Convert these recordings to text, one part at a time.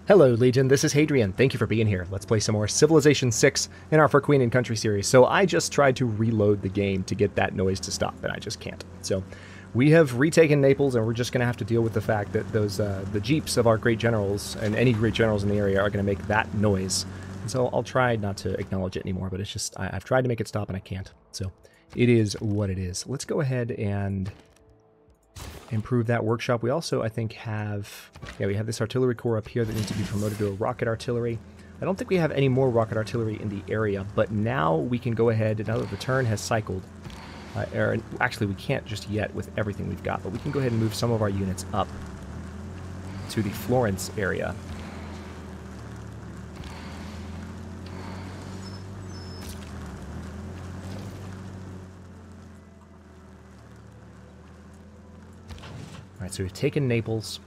Hello, Legion. This is Hadrian. Thank you for being here. Let's play some more Civilization 6 in our For Queen and Country series. So I just tried to reload the game to get that noise to stop, and I just can't. So we have retaken Naples, and we're just going to have to deal with the fact that those the jeeps of our great generals and any great generals in the area are going to make that noise. And so I'll try not to acknowledge it anymore, but it's just I've tried to make it stop, and I can't. So it is what it is. Let's go ahead and improve that workshop. We also, I think, have we have this artillery corps up here that needs to be promoted to a rocket artillery. I don't think we have any more rocket artillery in the area, but now we can go ahead, now that the turn has cycled, or actually we can't just yet with everything we've got, but we can go ahead and move some of our units up to the Florence area. Alright, so we've taken Naples,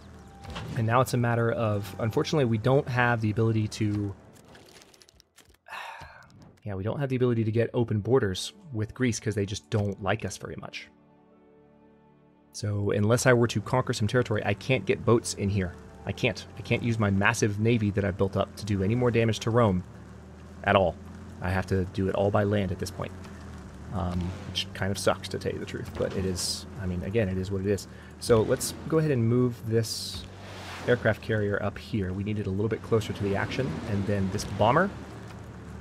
and now it's a matter of, unfortunately, we don't have the ability to, we don't have the ability to get open borders with Greece because they just don't like us very much. So unless I were to conquer some territory, I can't get boats in here. I can't use my massive navy that I've built up to do any more damage to Rome at all. I have to do it all by land at this point. Which kind of sucks, to tell you the truth, but it is, I mean, again, it is what it is. So let's go ahead and move this aircraft carrier up here. We need it a little bit closer to the action, and then this bomber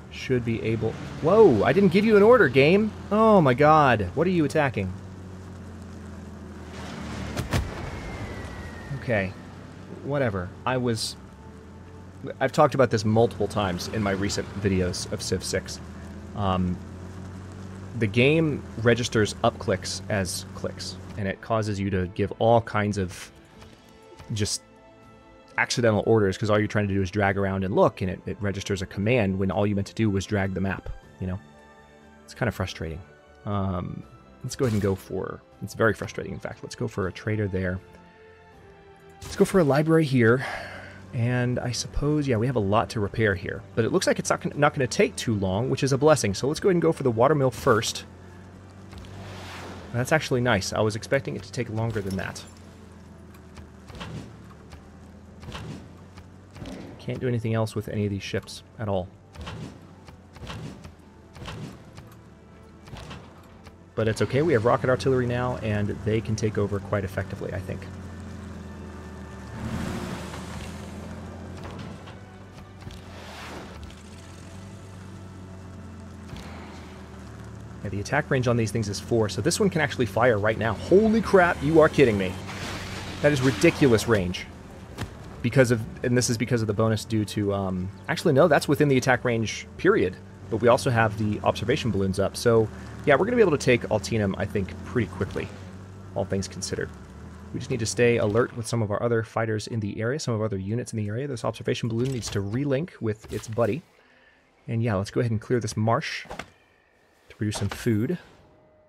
should be able... Whoa, I didn't give you an order, game! Oh my god, what are you attacking? Okay, whatever. I've talked about this multiple times in my recent videos of Civ 6. The game registers up clicks as clicks, and it causes you to give all kinds of just accidental orders because all you're trying to do is drag around and look, and it registers a command when all you meant to do was drag the map, you know? It's kind of frustrating. Let's go ahead and go for... It's very frustrating, in fact. Let's go for a trader there. Let's go for a library here. And I suppose, we have a lot to repair here. But it looks like it's not going to take too long, which is a blessing. So let's go ahead and go for the watermill first. That's actually nice. I was expecting it to take longer than that. Can't do anything else with any of these ships at all. But it's okay. We have rocket artillery now, and they can take over quite effectively, I think. The attack range on these things is 4, so this one can actually fire right now. Holy crap, you are kidding me. That is ridiculous range. And this is because of the bonus due to, actually no, that's within the attack range, period. But we also have the observation balloons up, so yeah, we're going to be able to take Altinum, I think, pretty quickly, all things considered. We just need to stay alert with some of our other fighters in the area, some of our other units in the area. This observation balloon needs to relink with its buddy. And yeah, let's go ahead and clear this marsh to produce some food.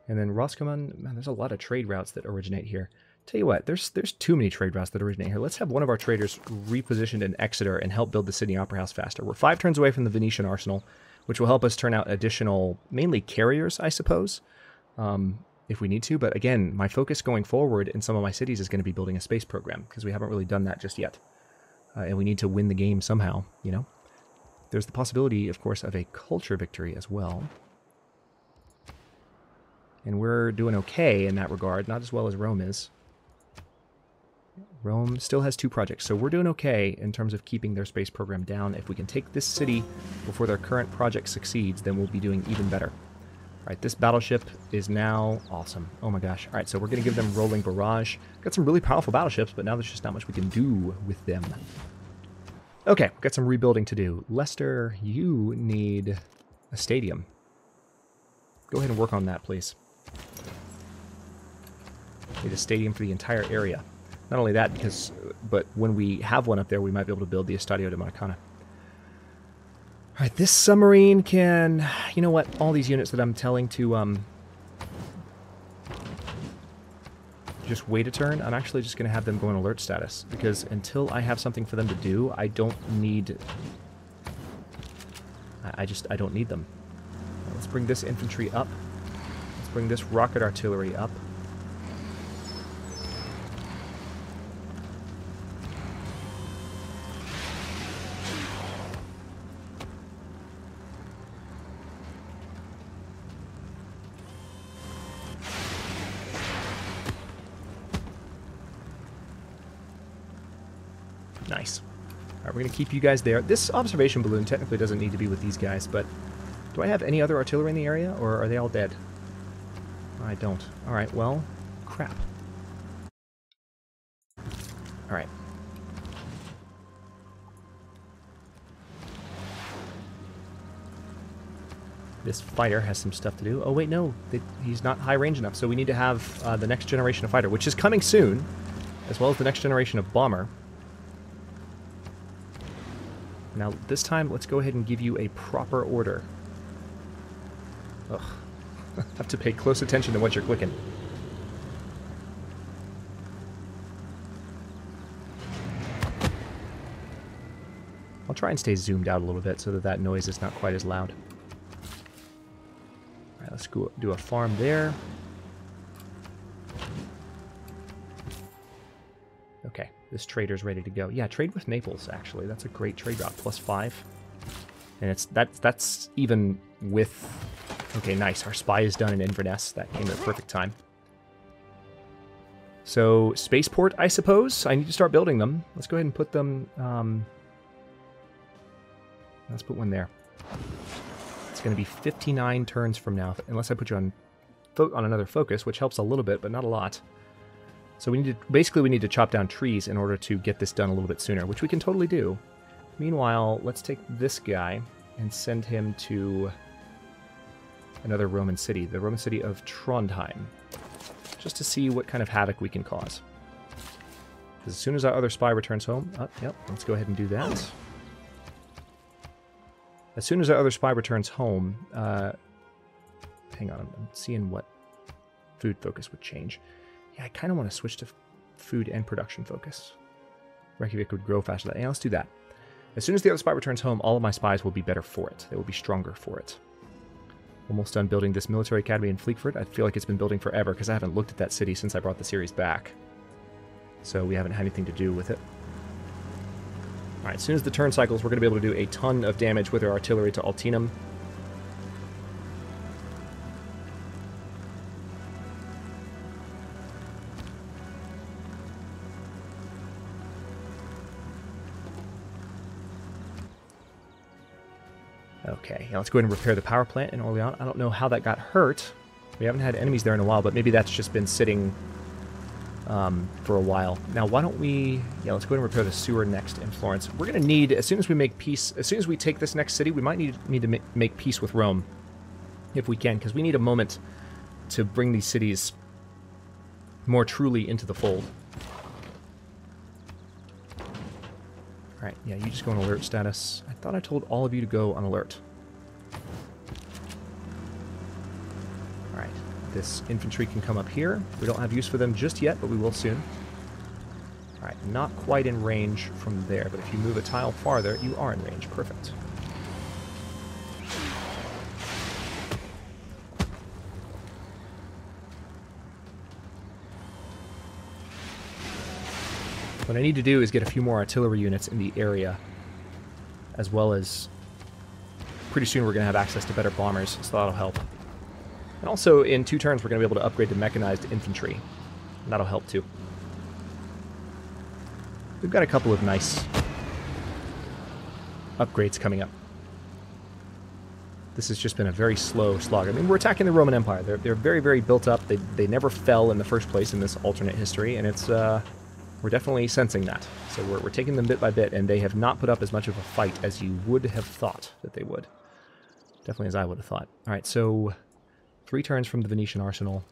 And then Roscommon, man, there's a lot of trade routes that originate here. Tell you what, there's too many trade routes that originate here. Let's have one of our traders repositioned in Exeter and help build the Sydney Opera House faster. We're 5 turns away from the Venetian arsenal, which will help us turn out additional, mainly carriers, I suppose, if we need to. But again, my focus going forward in some of my cities is going to be building a space program, because we haven't really done that just yet. And we need to win the game somehow, you know? There's the possibility, of course, of a culture victory as well. And we're doing okay in that regard, not as well as Rome is. Rome still has 2 projects, so we're doing okay in terms of keeping their space program down. If we can take this city before their current project succeeds, then we'll be doing even better. All right, this battleship is now awesome. Oh my gosh. All right, so we're going to give them rolling barrage. Got some really powerful battleships, but now there's just not much we can do with them. Okay, we've got some rebuilding to do. Leicester, you need a stadium. Go ahead and work on that, please. Need a stadium for the entire area. Not only that, but when we have one up there, we might be able to build the Estadio de Maracana. Alright, this submarine can... You know what? All these units that I'm telling to just wait a turn, I'm actually just going to have them go in alert status. Because until I have something for them to do, I don't need... I don't need them. Let's bring this infantry up. Let's bring this rocket artillery up. Nice. All right, we're going to keep you guys there. This observation balloon technically doesn't need to be with these guys, but do I have any other artillery in the area, or are they all dead? I don't. All right, well, crap. All right. This fighter has some stuff to do. Oh, wait, no. He's not high range enough, so we need to have the next generation of fighter, which is coming soon, as well as the next generation of bomber. Now, this time, let's go ahead and give you a proper order. Ugh. Have to pay close attention to what you're clicking. I'll try and stay zoomed out a little bit so that that noise is not quite as loud. Alright, let's go do a farm there. Okay, this trader's ready to go. Yeah, trade with Naples, actually. That's a great trade route. +5. And that's even with... Okay, nice. Our spy is done in Inverness. That came at a perfect time. So, spaceport, I suppose. I need to start building them. Let's go ahead and put them... let's put one there. It's going to be 59 turns from now, unless I put you on another focus, which helps a little bit, but not a lot. So we need to, basically we need to chop down trees in order to get this done a little bit sooner, which we can totally do. Meanwhile, let's take this guy and send him to another Roman city, the Roman city of Trondheim, just to see what kind of havoc we can cause. Because as soon as our other spy returns home... Oh, yep, let's go ahead and do that. As soon as our other spy returns home... hang on, I'm seeing what food focus would change. Yeah, I kind of want to switch to food and production focus. Reykjavik would grow faster. Yeah, let's do that. As soon as the other spy returns home, all of my spies will be better for it. They will be stronger for it. Almost done building this military academy in Fleetford. I feel like it's been building forever because I haven't looked at that city since I brought the series back. So we haven't had anything to do with it. Alright, as soon as the turn cycles, we're going to be able to do a ton of damage with our artillery to Altinum. Okay, yeah, let's go ahead and repair the power plant in Orleans. I don't know how that got hurt. We haven't had enemies there in a while, but maybe that's just been sitting for a while. Now, why don't we... Yeah, let's go ahead and repair the sewer next in Florence. We're going to need, as soon as we make peace, as soon as we take this next city, we might need to make peace with Rome, if we can, because we need a moment to bring these cities more truly into the fold. Alright, yeah, you just go on alert status. I thought I told all of you to go on alert. Alright, this infantry can come up here. We don't have use for them just yet, but we will soon. Alright, not quite in range from there, but if you move a tile farther, you are in range. Perfect. What I need to do is get a few more artillery units in the area, as well as pretty soon we're going to have access to better bombers, so that'll help. And also, in 2 turns, we're going to be able to upgrade to mechanized infantry, and that'll help too. We've got a couple of nice upgrades coming up. This has just been a very slow slog. I mean, we're attacking the Roman Empire. They're very, very built up. They never fell in the first place in this alternate history, and it's... we're definitely sensing that. So we're taking them bit by bit, and they have not put up as much of a fight as you would have thought that they would. Definitely as I would have thought. All right, so 3 turns from the Venetian arsenal.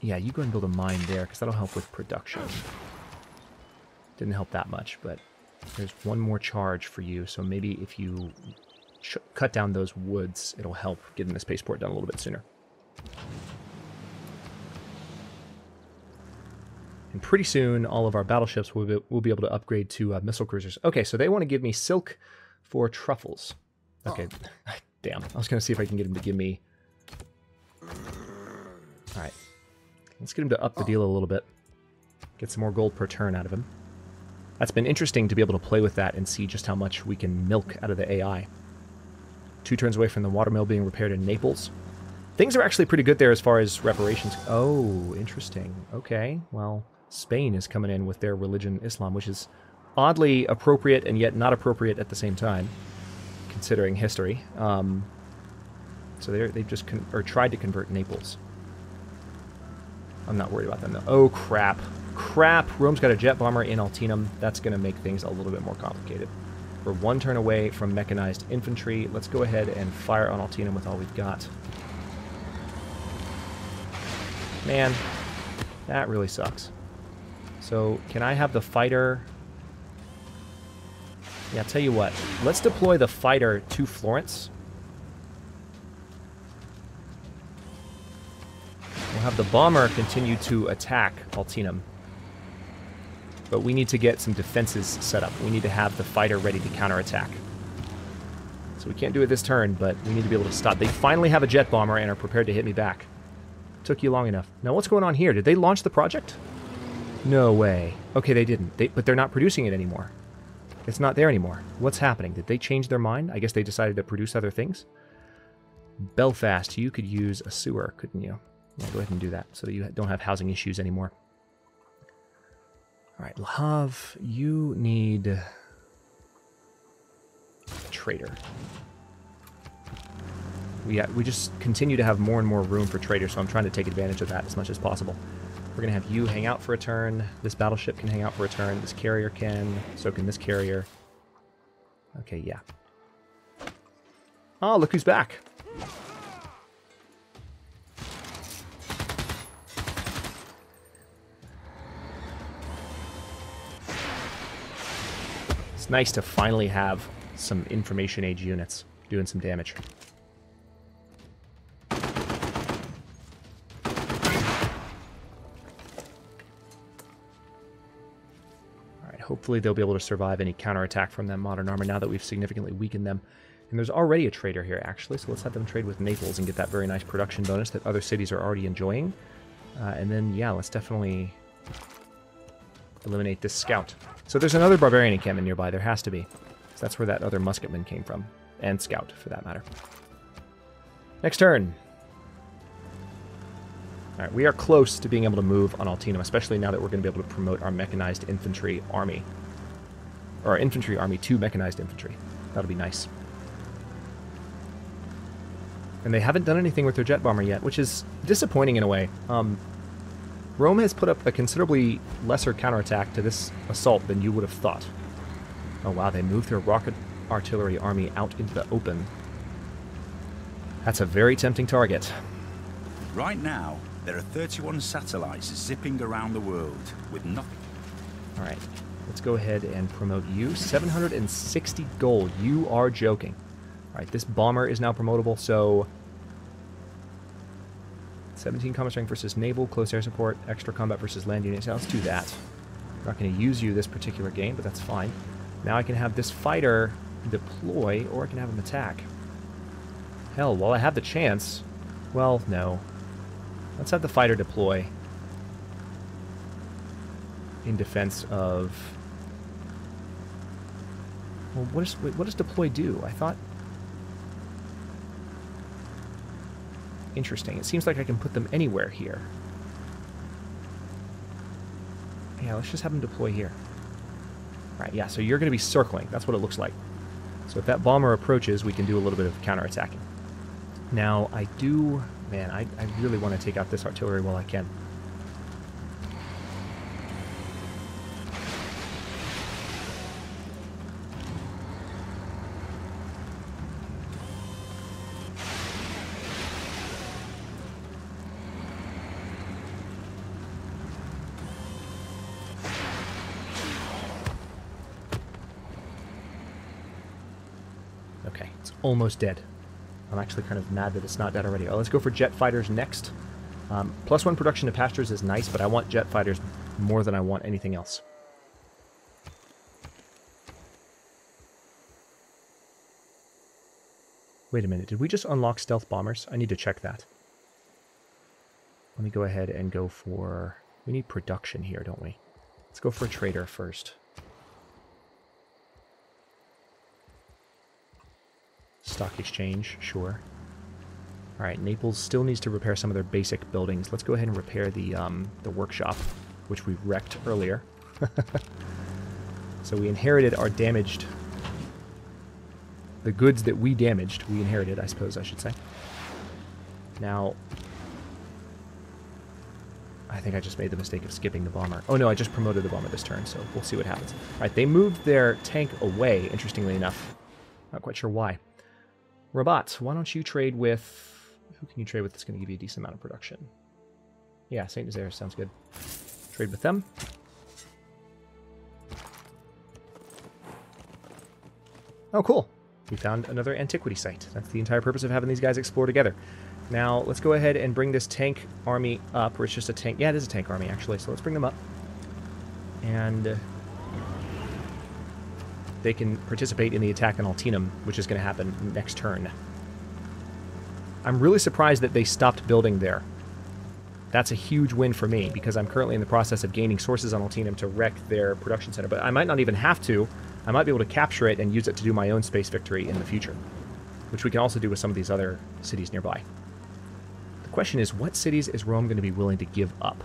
Yeah, you go and build a mine there, because that'll help with production. Didn't help that much, but there's one more charge for you, so maybe if you cut down those woods, it'll help getting the spaceport done a little bit sooner. And pretty soon, all of our battleships will be able to upgrade to missile cruisers. Okay, so they want to give me silk for truffles. Okay, damn. I was going to see if I can get him to give me... Alright. Let's get him to up the deal a little bit. Get some more gold per turn out of him. That's been interesting to be able to play with that and see just how much we can milk out of the AI. 2 turns away from the watermill being repaired in Naples. Things are actually pretty good there as far as reparations. Oh, interesting. Okay, well, Spain is coming in with their religion, Islam, which is oddly appropriate and yet not appropriate at the same time, considering history. So they've just tried to convert Naples. I'm not worried about them, though. Oh, crap. Crap! Rome's got a jet bomber in Altinum. That's going to make things a little bit more complicated. We're one turn away from mechanized infantry. Let's go ahead and fire on Altinum with all we've got. Man, that really sucks. So, can I have the fighter... Yeah, I'll tell you what. Let's deploy the fighter to Florence. We'll have the bomber continue to attack Altinum. But we need to get some defenses set up. We need to have the fighter ready to counterattack. So we can't do it this turn, but we need to be able to stop. They finally have a jet bomber and are prepared to hit me back. Took you long enough. Now what's going on here? Did they launch the project? No way. Okay, they didn't. But they're not producing it anymore. It's not there anymore. What's happening? Did they change their mind? I guess they decided to produce other things. Belfast, you could use a sewer, couldn't you? Yeah, go ahead and do that so that you don't have housing issues anymore. All right, Le Havre, you need a trader. We just continue to have more and more room for traders, so I'm trying to take advantage of that as much as possible. We're going to have you hang out for a turn. This battleship can hang out for a turn. This carrier can. So can this carrier. Okay, yeah. Oh, look who's back. It's nice to finally have some information age units doing some damage. Hopefully they'll be able to survive any counterattack from that modern armor now that we've significantly weakened them. And there's already a trader here, actually, so let's have them trade with Naples and get that very nice production bonus that other cities are already enjoying. And then, yeah, let's definitely eliminate this scout. So there's another barbarian encampment nearby. There has to be. So that's where that other musketman came from. And scout, for that matter. Next turn. All right, we are close to being able to move on Altinum, especially now that we're going to be able to promote our mechanized infantry army. Or our infantry army to mechanized infantry. That'll be nice. And they haven't done anything with their jet bomber yet, which is disappointing in a way. Rome has put up a considerably lesser counterattack to this assault than you would have thought. Oh wow, they moved their rocket artillery army out into the open. That's a very tempting target. Right now, there are 31 satellites zipping around the world with nothing. All right, let's go ahead and promote you. 760 gold. You are joking. All right, this bomber is now promotable, so 17 combat strength versus naval, close air support, extra combat versus land units. Now let's do that. I'm not going to use you this particular game, but that's fine. Now I can have this fighter deploy, or I can have him attack. Hell, while I have the chance... Well, no. Let's have the fighter deploy in defense of... Well, what does deploy do? I thought... Interesting. It seems like I can put them anywhere here. Yeah, let's just have them deploy here. Alright, yeah, so you're going to be circling. That's what it looks like. So if that bomber approaches, we can do a little bit of counterattacking. Now, I do... Man, I really want to take out this artillery while I can. Okay, it's almost dead. I'm actually kind of mad that it's not dead already. Oh, let's go for jet fighters next. +1 production to pastures is nice, but I want jet fighters more than I want anything else. Wait a minute, did we just unlock stealth bombers? I need to check that. Let me go ahead and go for... We need production here, don't we? Let's go for a trader first. Stock exchange, sure. All right, Naples still needs to repair some of their basic buildings. Let's go ahead and repair the workshop, which we wrecked earlier. So we inherited our damaged... The goods that we damaged, we inherited, I suppose I should say. Now... I think I just made the mistake of skipping the bomber. Oh no, I just promoted the bomber this turn, so we'll see what happens. All right, they moved their tank away, interestingly enough. Not quite sure why. Rabat, why don't you trade with... Who can you trade with that's going to give you a decent amount of production? Yeah, St. Nazaire sounds good. Trade with them. Oh, cool. We found another antiquity site. That's the entire purpose of having these guys explore together. Now, let's go ahead and bring this tank army up, or it's just a tank... Yeah, it is a tank army, actually, so let's bring them up. And they can participate in the attack on Altinum, which is going to happen next turn. I'm really surprised that they stopped building there. That's a huge win for me, because I'm currently in the process of gaining sources on Altinum to wreck their production center. But I might not even have to. I might be able to capture it and use it to do my own space victory in the future, which we can also do with some of these other cities nearby. The question is, what cities is Rome going to be willing to give up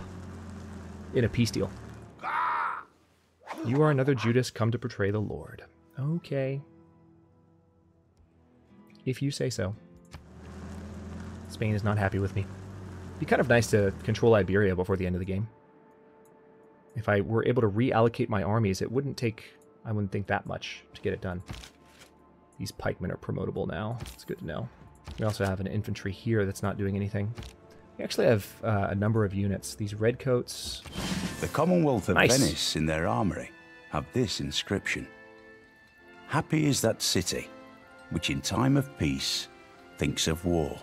in a peace deal? You are another Judas come to portray the Lord. Okay. If you say so. Spain is not happy with me. It'd be kind of nice to control Iberia before the end of the game. If I were able to reallocate my armies, it wouldn't take... I wouldn't think that much to get it done. These pikemen are promotable now. It's good to know. We also have an infantry here that's not doing anything. We actually have a number of units. These redcoats... The Commonwealth of Nice. Venice in their armory have this inscription. Happy is that city, which in time of peace thinks of war.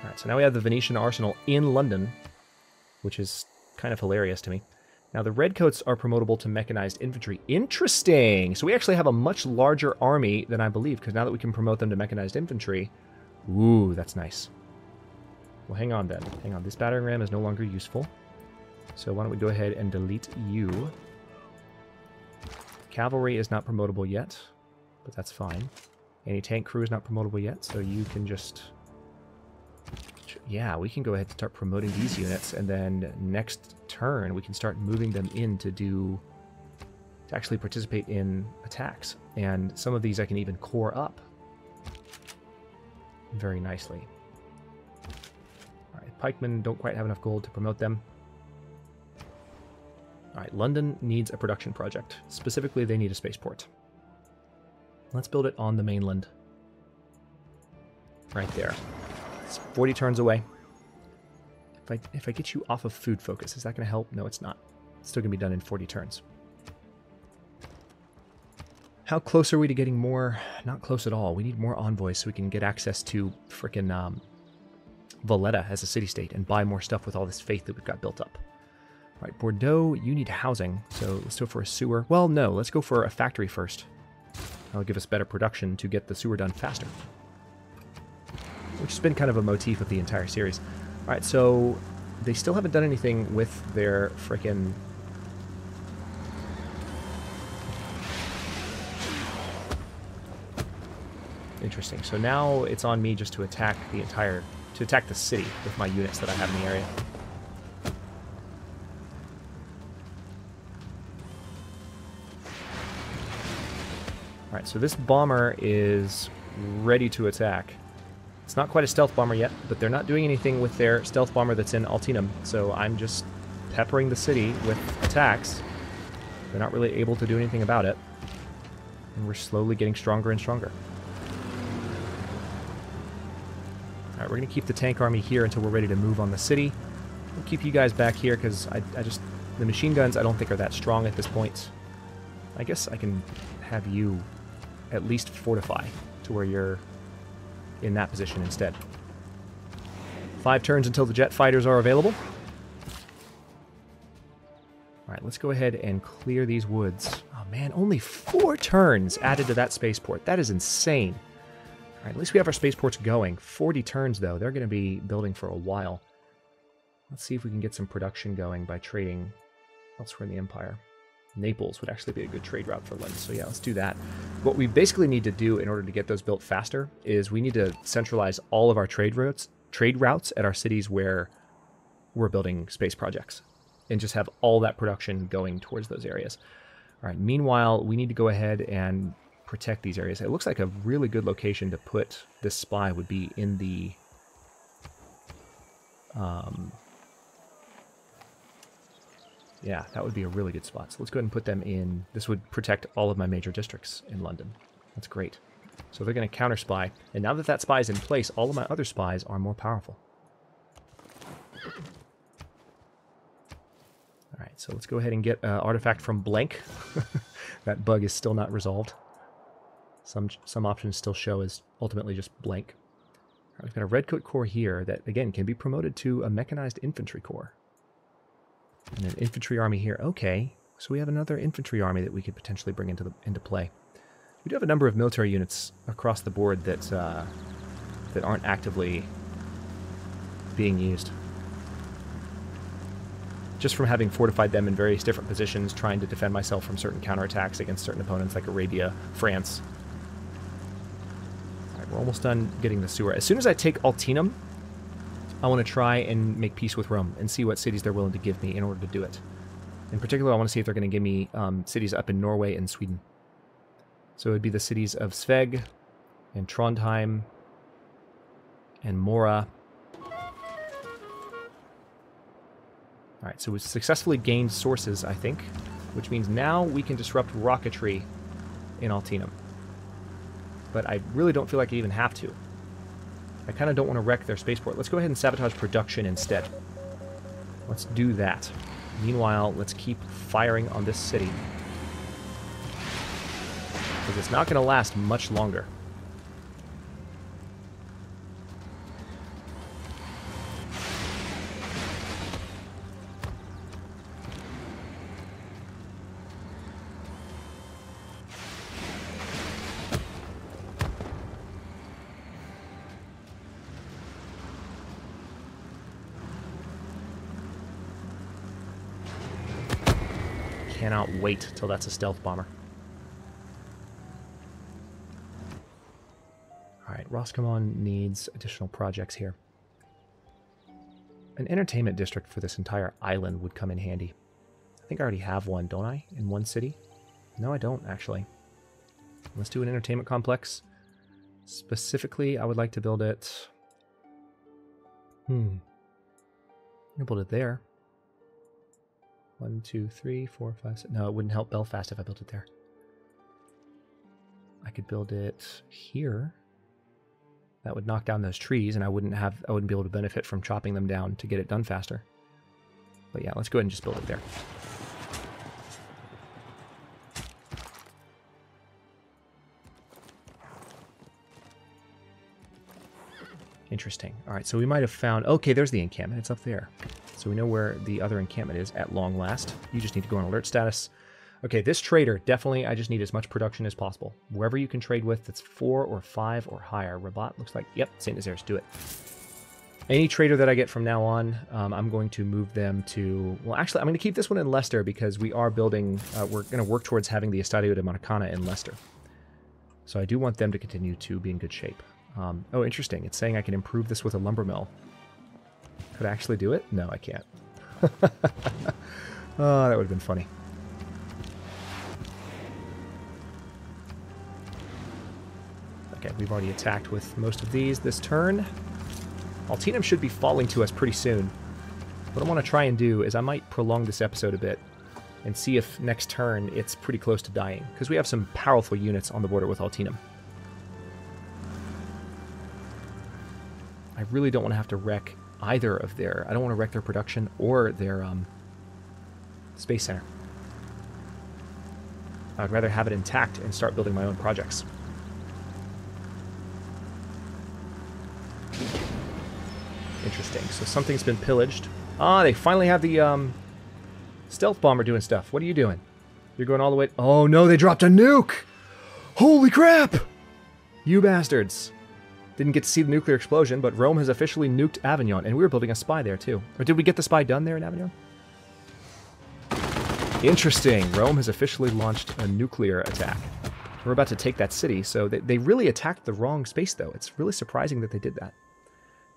Alright, so now we have the Venetian arsenal in London, which is kind of hilarious to me. Now the redcoats are promotable to mechanized infantry. Interesting! So we actually have a much larger army than I believe, because now that we can promote them to mechanized infantry... Ooh, that's nice. Well, hang on then. Hang on, this battering ram is no longer useful. So why don't we go ahead and delete you. Cavalry is not promotable yet, but that's fine. Anti-tank crew is not promotable yet, so you can just... Yeah, we can go ahead and start promoting these units, and then next turn we can start moving them in to actually participate in attacks. And some of these I can even core up very nicely. Alright, pikemen don't quite have enough gold to promote them. Alright, London needs a production project. Specifically, they need a spaceport. Let's build it on the mainland. Right there. It's 40 turns away. If I get you off of food focus, is that going to help? No, it's not. It's still going to be done in 40 turns. How close are we to getting more? Not close at all. We need more envoys so we can get access to frickin' Valletta as a city-state and buy more stuff with all this faith that we've got built up. All right, Bordeaux, you need housing, so let's go for a sewer. Well, no, let's go for a factory first. That'll give us better production to get the sewer done faster. Which has been kind of a motif of the entire series. Alright, so they still haven't done anything with their frickin'... Interesting. So now it's on me just to attack the entire... to attack the city with my units that I have in the area. Alright, so this bomber is ready to attack. It's not quite a stealth bomber yet, but they're not doing anything with their stealth bomber that's in Altinum, so I'm just peppering the city with attacks. They're not really able to do anything about it. And we're slowly getting stronger and stronger. Alright, we're going to keep the tank army here until we're ready to move on the city. We'll keep you guys back here, because the machine guns I don't think are that strong at this point. I guess I can have you at least fortify to where you're in that position instead. 5 turns until the jet fighters are available. Alright, let's go ahead and clear these woods. Oh man, only 4 turns added to that spaceport. That is insane. Alright, at least we have our spaceports going. 40 turns though, they're going to be building for a while. Let's see if we can get some production going by trading elsewhere in the Empire. Naples would actually be a good trade route for London. So yeah, let's do that. What we basically need to do in order to get those built faster is we need to centralize all of our trade routes at our cities where we're building space projects, and just have all that production going towards those areas. All right, meanwhile, we need to go ahead and protect these areas. It looks like a really good location to put this spy would be in the... yeah, that would be a really good spot. So let's go ahead and put them in. This would protect all of my major districts in London. That's great. So they're going to counter spy. And now that that spy is in place, all of my other spies are more powerful. All right, so let's go ahead and get artifact from blank. That bug is still not resolved. Some options still show as ultimately just blank. All right, we've got a redcoat corps here that, again, can be promoted to a mechanized infantry corps. And an infantry army here. Okay, so we have another infantry army that we could potentially bring into play. We do have a number of military units across the board that that aren't actively being used. Just from having fortified them in various different positions, trying to defend myself from certain counterattacks against certain opponents like Arabia, France. All right, we're almost done getting the sewer. As soon as I take Altinum, I want to try and make peace with Rome and see what cities they're willing to give me in order to do it. In particular, I want to see if they're going to give me cities up in Norway and Sweden. So it would be the cities of Sveg and Trondheim and Mora. All right, so we've successfully gained sources, I think, which means now we can disrupt rocketry in Altinum. But I really don't feel like I even have to. I kind of don't want to wreck their spaceport. Let's go ahead and sabotage production instead. Let's do that. Meanwhile, let's keep firing on this city, because it's not going to last much longer. Cannot wait till that's a stealth bomber. Alright, Roscommon needs additional projects here. An entertainment district for this entire island would come in handy. I think I already have one, don't I? In one city? No, I don't, actually. Let's do an entertainment complex. Specifically, I would like to build it... I'll build it there. 1, 2, 3, 4, 5, 6. No, it wouldn't help Belfast if I built it there. I could build it here. That would knock down those trees, and I wouldn't be able to benefit from chopping them down to get it done faster. But yeah, let's go ahead and just build it there. Interesting. All right, so we might have found... Okay, there's the encampment. It's up there. So we know where the other encampment is at long last. You just need to go on alert status. Okay, this trader, definitely I just need as much production as possible. Wherever you can trade with that's 4 or 5 or higher. Rabat looks like, yep, St. Nazaire's, do it. Any trader that I get from now on, I'm going to move them to... Well, actually, I'm going to keep this one in Leicester because we are building... we're going to work towards having the Estadio de Maracana in Leicester. So I do want them to continue to be in good shape. Oh, interesting. It's saying I can improve this with a lumber mill. Could I actually do it? No, I can't. Oh, that would have been funny. Okay, we've already attacked with most of these this turn. Altinum should be falling to us pretty soon. What I want to try and do is I might prolong this episode a bit and see if next turn it's pretty close to dying, because we have some powerful units on the border with Altinum. I really don't want to have to wreck either of their... I don't want to wreck their production or their space center. I'd rather have it intact and start building my own projects. Interesting. So something's been pillaged. Ah, they finally have the stealth bomber doing stuff. What are you doing? You're going all the way... Oh no, they dropped a nuke! Holy crap! You bastards. Didn't get to see the nuclear explosion, but Rome has officially nuked Avignon, and we were building a spy there too. Or did we get the spy done there in Avignon? Interesting. Rome has officially launched a nuclear attack. We're about to take that city, so they really attacked the wrong space, though. It's really surprising that they did that.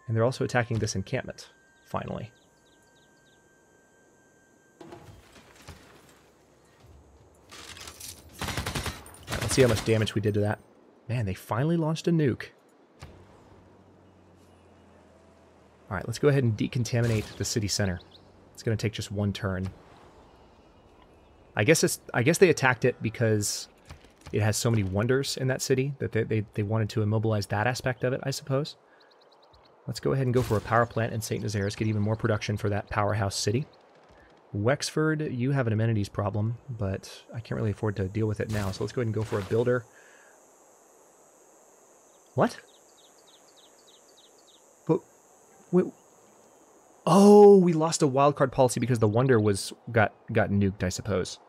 And they're also attacking this encampment, finally. Alright, let's see how much damage we did to that. Man, they finally launched a nuke. Alright, let's go ahead and decontaminate the city center. It's going to take just one turn. I guess they attacked it because it has so many wonders in that city that they wanted to immobilize that aspect of it, I suppose. Let's go ahead and go for a power plant in St. Nazaires, get even more production for that powerhouse city. Wexford, you have an amenities problem, but I can't really afford to deal with it now, so let's go ahead and go for a builder. What? Wait. Oh, we lost a wildcard policy because the wonder got nuked, I suppose.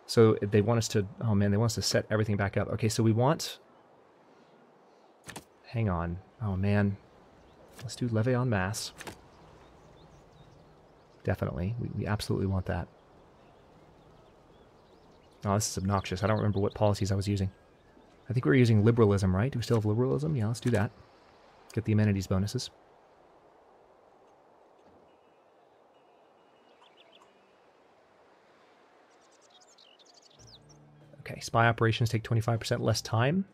So they want us to... Oh, man, they want us to set everything back up. Okay, so we want... Hang on. Oh, man. Let's do levy en masse. Definitely. We absolutely want that. Oh, this is obnoxious. I don't remember what policies I was using. I think we were using liberalism, right? Do we still have liberalism? Yeah, let's do that. Get the amenities bonuses. Okay, spy operations take 25% less time.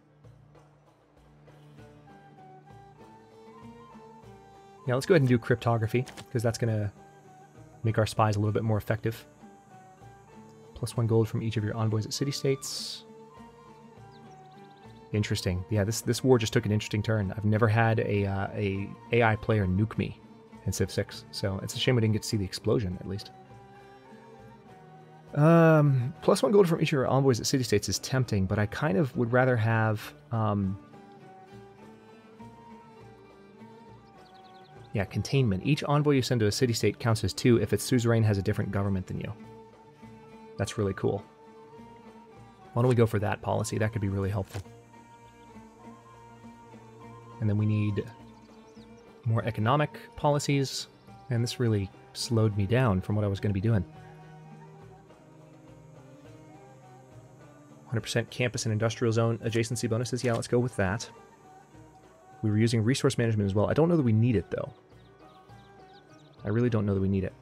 Yeah, let's go ahead and do cryptography, because that's going to make our spies a little bit more effective. +1 gold from each of your envoys at city-states. Interesting. Yeah, this war just took an interesting turn. I've never had a AI player nuke me in Civ 6, so it's a shame we didn't get to see the explosion, at least. +1 gold from each of your envoys at city-states is tempting, but I kind of would rather have... Yeah, containment. Each envoy you send to a city-state counts as 2 if its suzerain has a different government than you. That's really cool. Why don't we go for that policy? That could be really helpful. And then we need more economic policies. And this really slowed me down from what I was going to be doing. 100% campus and industrial zone adjacency bonuses. Yeah, let's go with that. We were using resource management as well. I don't know that we need it, though. I really don't know that we need it.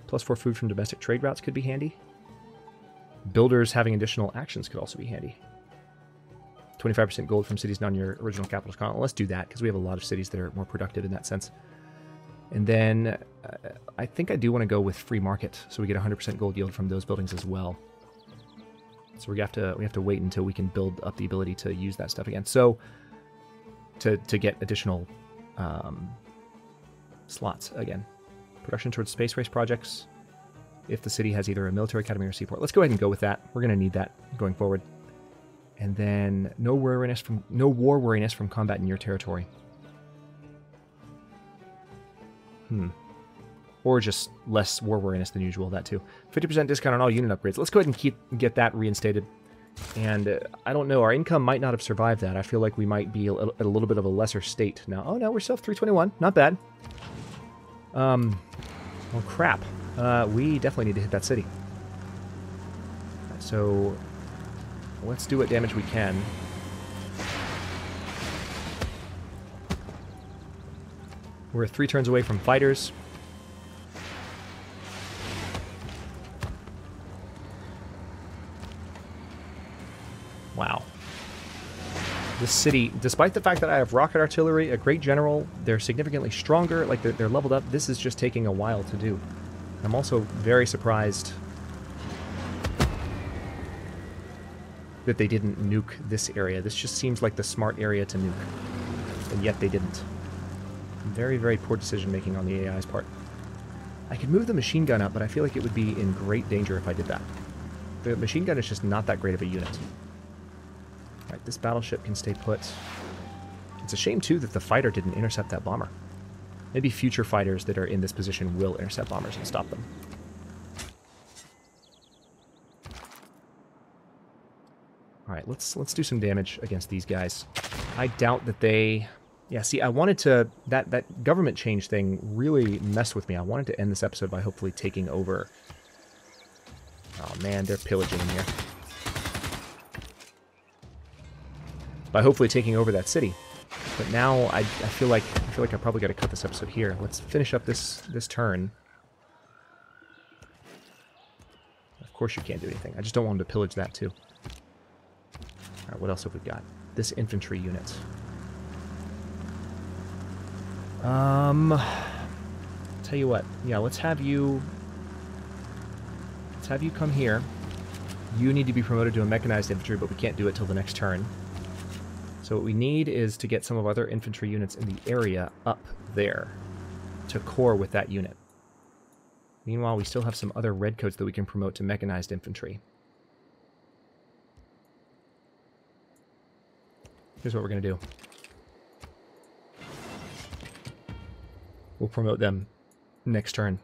+4 food from domestic trade routes could be handy. Builders having additional actions could also be handy. 25% gold from cities not on your original capital's continent. Let's do that, because we have a lot of cities that are more productive in that sense. And then I think I do want to go with free market, so we get 100% gold yield from those buildings as well. So we have to wait until we can build up the ability to use that stuff again. So to get additional slots again. Production towards space race projects. If the city has either a military academy or seaport. Let's go ahead and go with that. We're going to need that going forward. And then no war weariness from combat in your territory. Or just less war weariness than usual, that too. 50% discount on all unit upgrades. Let's go ahead and get that reinstated. And I don't know, our income might not have survived that. I feel like we might be at a little bit of a lesser state now. Oh no, we're still 321. Not bad. Well, crap. We definitely need to hit that city. So let's do what damage we can. We're 3 turns away from fighters. Wow. This city, despite the fact that I have rocket artillery, a great general, they're significantly stronger, like they're leveled up, this is just taking a while to do. I'm also very surprised that they didn't nuke this area. This just seems like the smart area to nuke, and yet they didn't. Very, very poor decision-making on the AI's part. I could move the machine gun up, but I feel like it would be in great danger if I did that. The machine gun is just not that great of a unit. Alright, this battleship can stay put. It's a shame, too, that the fighter didn't intercept that bomber. Maybe future fighters that are in this position will intercept bombers and stop them. Alright, let's do some damage against these guys. I doubt that they... Yeah, see, I wanted to... That government change thing really messed with me. I wanted to end this episode by hopefully taking over Oh man, they're pillaging in here. By hopefully taking over that city. But now I feel like I probably got to cut this episode here. Let's finish up this turn. Of course you can't do anything. I just don't want them to pillage that too. Alright, what else have we got? This infantry unit. Tell you what. Yeah, let's have you come here. You need to be promoted to a mechanized infantry, but we can't do it till the next turn. So what we need is to get some of other infantry units in the area up there to core with that unit. Meanwhile, we still have some other redcoats that we can promote to mechanized infantry. Here's what we're going to do. We'll promote them next turn.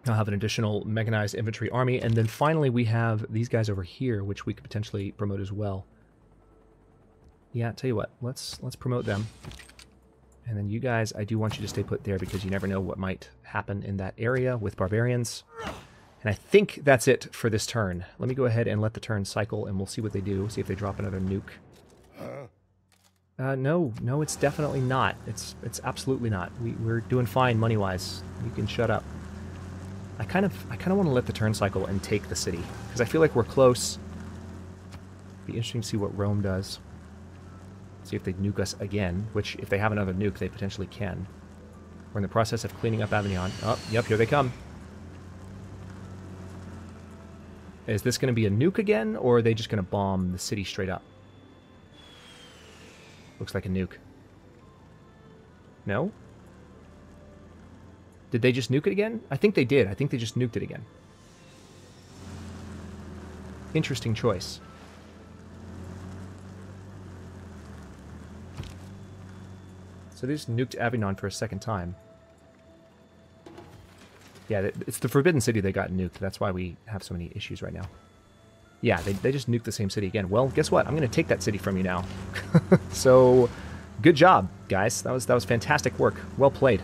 I'll have an additional mechanized infantry army, and then finally we have these guys over here, which we could potentially promote as well. Yeah, tell you what, let's promote them. And then you guys, I do want you to stay put there because you never know what might happen in that area with barbarians. And I think that's it for this turn. Let me go ahead and let the turn cycle, and we'll see what they do. See if they drop another nuke. No, it's definitely not. It's absolutely not. We're doing fine money-wise. You can shut up. I kind of want to let the turn cycle and take the city because I feel like we're close. Be interesting to see what Rome does. See if they nuke us again, which if they have another nuke, they potentially can. We're in the process of cleaning up Avignon. Oh, yep, here they come. Is this going to be a nuke again, or are they just going to bomb the city straight up? Looks like a nuke. No? Did they just nuke it again? I think they did. I think they just nuked it again. Interesting choice. So they just nuked Avignon for a second time. Yeah, it's the Forbidden City that got nuked. That's why we have so many issues right now. Yeah, they just nuked the same city again. Well, guess what? I'm going to take that city from you now. So, good job, guys. That was fantastic work. Well played.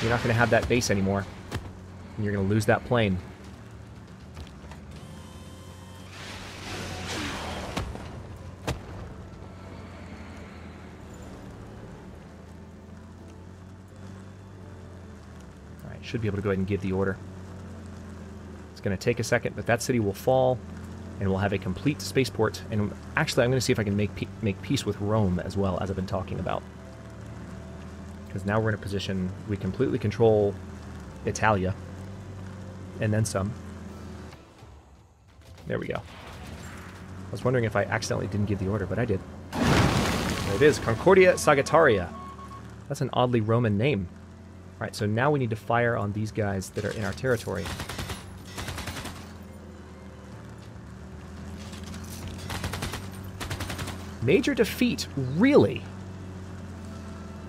You're not going to have that base anymore. And you're going to lose that plane. Should be able to go ahead and give the order. It's going to take a second, but that city will fall, and we'll have a complete spaceport. And actually, I'm going to see if I can make peace with Rome as well, as I've been talking about. Because now we're in a position we completely control Italia, and then some. There we go. I was wondering if I accidentally didn't give the order, but I did. There it is, Concordia Sagittaria. That's an oddly Roman name. Alright, so now we need to fire on these guys that are in our territory. Major defeat, really?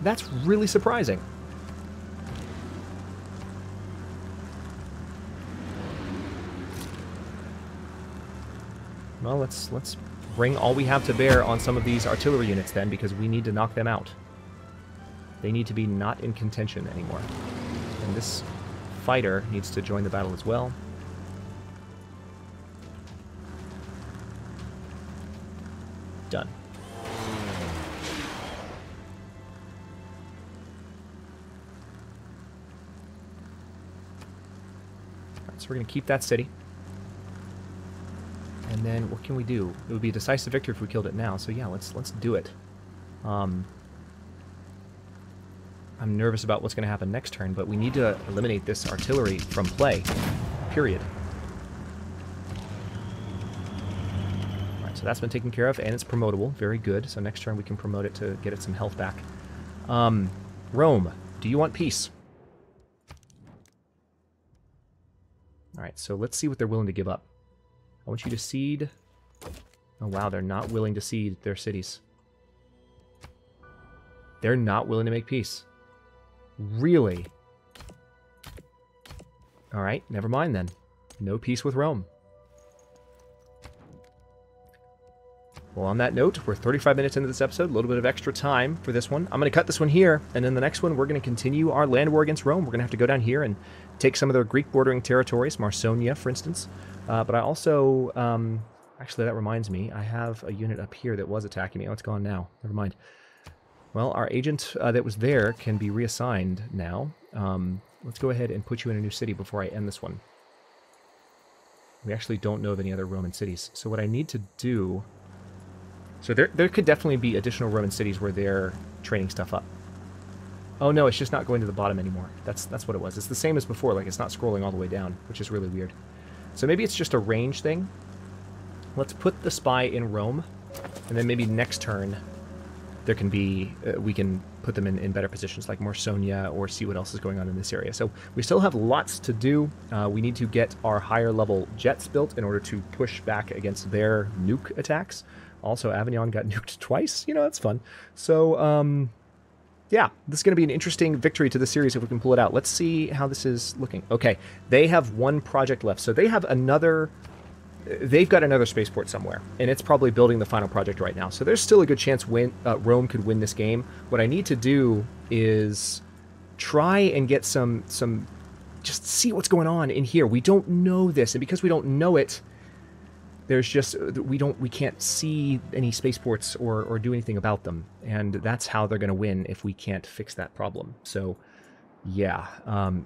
That's really surprising. Well, let's bring all we have to bear on some of these artillery units then, because we need to knock them out. They need to be not in contention anymore. And this fighter needs to join the battle as well. Done. Alright, so we're going to keep that city. And then what can we do? It would be a decisive victory if we killed it now, so yeah, let's do it. I'm nervous about what's going to happen next turn, but we need to eliminate this artillery from play. Period. Alright, so that's been taken care of, and it's promotable. Very good. So next turn we can promote it to get it some health back. Rome, do you want peace? Alright, so let's see what they're willing to give up. I want you to cede... Oh wow, they're not willing to cede their cities. They're not willing to make peace. Really? Alright, never mind then. No peace with Rome. Well, on that note, we're 35 minutes into this episode, a little bit of extra time for this one. I'm going to cut this one here, and then the next one, we're going to continue our land war against Rome. We're going to have to go down here and take some of their Greek bordering territories, Marsonia, for instance. But I also, actually, that reminds me, I have a unit up here that was attacking me. Oh, it's gone now. Never mind. Well, our agent that was there can be reassigned now. Let's go ahead and put you in a new city before I end this one. We actually don't know of any other Roman cities. So what I need to do... So there could definitely be additional Roman cities where they're training stuff up. Oh no, it's just not going to the bottom anymore. That's what it was. It's the same as before, like it's not scrolling all the way down, which is really weird. So maybe it's just a range thing. Let's put the spy in Rome, and then maybe next turn there can be, we can put them in better positions like Marsonia, or see what else is going on in this area. So we still have lots to do. We need to get our higher level jets built in order to push back against their nuke attacks. Also, Avignon got nuked twice. You know, that's fun. So, yeah, this is going to be an interesting victory to the series if we can pull it out. Let's see how this is looking. Okay, they have one project left. So they have another... They've got another spaceport somewhere, and it's probably building the final project right now. So there's still a good chance Rome could win this game. What I need to do is try and get some... Just see what's going on in here. We don't know this, and because we don't know it... There's just, we can't see any spaceports or do anything about them. And that's how they're going to win if we can't fix that problem. So, yeah,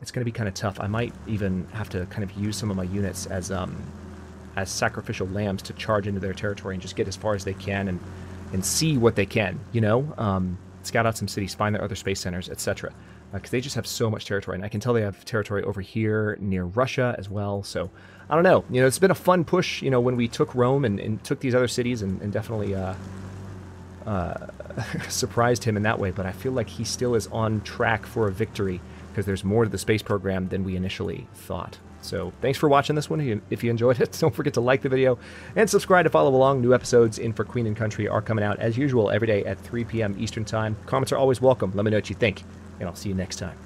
it's going to be kind of tough. I might even have to kind of use some of my units as sacrificial lambs to charge into their territory and just get as far as they can and see what they can, you know? Scout out some cities, find their other space centers, etc. Because they just have so much territory. And I can tell they have territory over here near Russia as well. So, I don't know. You know, it's been a fun push, you know, when we took Rome and took these other cities and definitely surprised him in that way. But I feel like he still is on track for a victory because there's more to the space program than we initially thought. So thanks for watching this one. If you enjoyed it, don't forget to like the video and subscribe to follow along. New episodes in For Queen and Country are coming out as usual every day at 3 p.m. Eastern Time. Comments are always welcome. Let me know what you think, and I'll see you next time.